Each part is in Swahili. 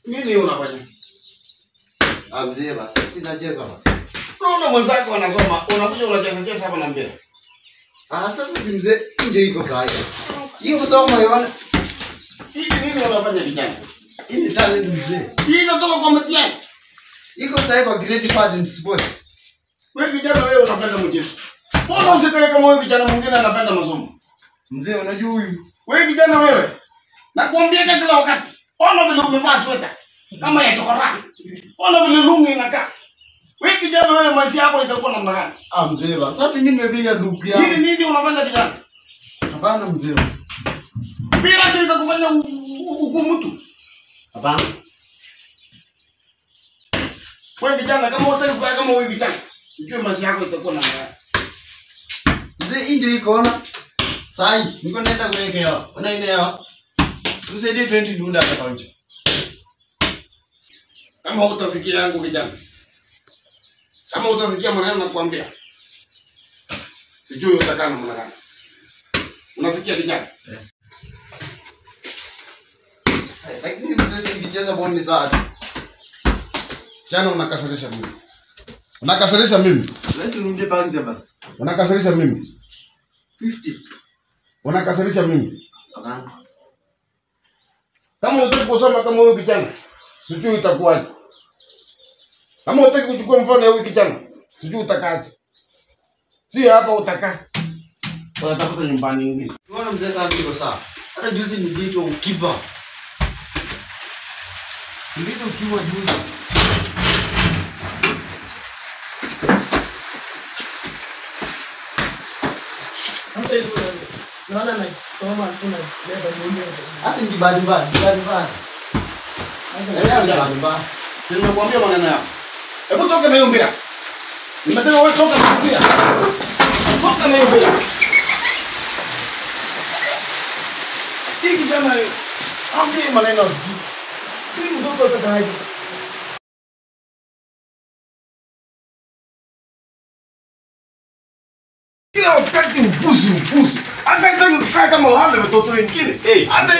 Nini unafanya? Mzee basi sinacheza basi. Unaona mwenzako anasoma, unakuja unacheza hapa na mpira. Sasa si mzee nje iko sawa. Sio kusoma yona. Hii nini unafanya vijana? Hii ni talent mzee. Hii inatoka kwa mtihani. Iko sawa kwa great part in sports. Wewe kijana wewe unapenda mchezo. Mbona usikae kama wewe kijana mwingine anapenda masomo? Mzee unajua huyu. Wewe kijana wewe. Nakwambia kila wakati. Ona vile umevaa sweta kama ya chokora. Ona vile lungu inakaa. Wewe kijana wewe maisha yako itakuwa namna gani? Mzee basi. Sasa mimi nimepiga loop yangu. Nini unapenda kijana? Hapana mzee. Mpira ndio itakufanya mtu. Hapana. Wewe kijana kama unataka kuwa kama wewe kijana, sijui maisha yako itakuwa namna gani. Mzee nje iko ona. Sai, niko naenda kuwekea. Unaelewa? Tusaidie 20 dunda hapa nje. Kama utasikia yangu kijana. Kama utasikia maneno nakwambia. Sijui utakaa namna gani. Unasikia kijana? Lakini mzee singicheza boni sana. Jana unakasirisha mimi. Unakasirisha mimi. Lazima niunge panja basi. Unakasirisha mimi. 50. Unakasirisha mimi. Hapana. Kama unataka kusoma kama wewe kijana, sijui itakuwaje. Kama unataka kuchukua mfano ya wewe kijana, sijui utakaaje. Si hapa utakaa. Unatafuta nyumbani nyingine. Unaona mzee sasa niko sawa. Hata juzi niliitwa ukipa. Niliitwa ukipa juzi. Hata hivyo naona na soma hakuna beba mwenyewe. Sasa ni badi. Nimekuambia maneno yako. Hebu toka na hiyo mpira. Nimesema wewe toka na mpira. Toka na hiyo mpira. Hii kijana ambie maneno ziki. Hii mtoto atakaje? Kila wakati upuzi. Hata kukaa kama wale watoto wengine. Hata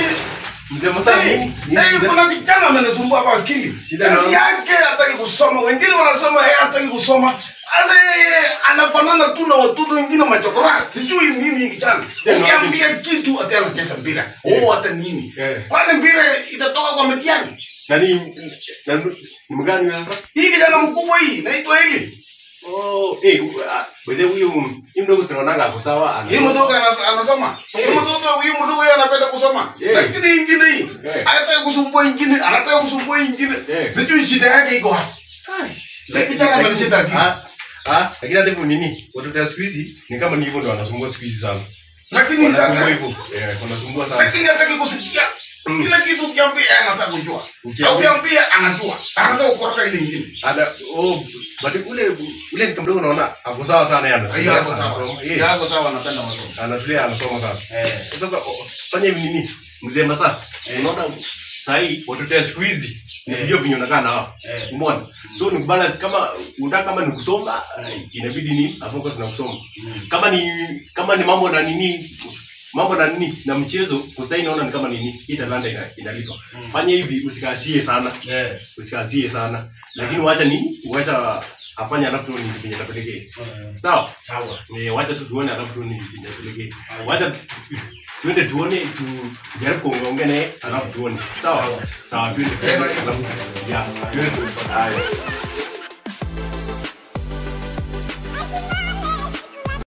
mzee Masa nini? Kuna kijana amenisumbua hapa akili. Kazi yake hataki kusoma. Wengine wanasoma yeye hataki kusoma. Sasa yeye anafanana tu na watoto wengine machokora. Sijui nini kijana. Ukiambia kitu ati anacheza mpira. Hata nini? Kwani mpira itatoka kwa mtihani? Nani mgani sasa? Hii kijana mkubwa hii inaitwa hili. Wewe huyu mdogo tunaonanga kwa sawa Hii mdogo anasoma. Hii mdogo yeye anapenda kusoma. Lakini ingine hii anataka kusumbua ingine, anataka kusumbua ingine. Sijui shida yake iko wapi. Lakini kijana ameshida hivi. Lakini hata hivyo nini? Watoto wa siku hizi ni kama ni hivyo ndio wanasumbua siku hizi sana. Lakini sasa hivyo wanasumbua sana. Lakini hataki kusikia. Kila kitu ukiambia anataka kujua. Au ukiambia anajua. Anataka kukoroka ile nyingine. Bado ule ni mdogo naona ako sawa sana yana. Hiyo hapo sawa. Hiyo hapo sawa anapenda masomo. Anatulia anasoma sana. Sasa fanya hivi nini? Mzee Masa. Unaona sahi watoto wa siku hizi ndio vinyonakaa na wao. Umeona? So ni balance kama unataka kama ni kusoma inabidi ni focus na kusoma. Kama ni mambo na nini na mchezo kusai naona ni kama nini hii talanta inalipa. Fanya hivi usikazie sana. Usikazie sana. Lakini wacha afanye alafu tuone nini kinatapelekea. Sawa? Sawa. Wacha tuone alafu tuone nini kinatapelekea. Wacha twende tuone jaribu kuongea naye alafu tuone. Sawa? Sawa twende. Ya, twende.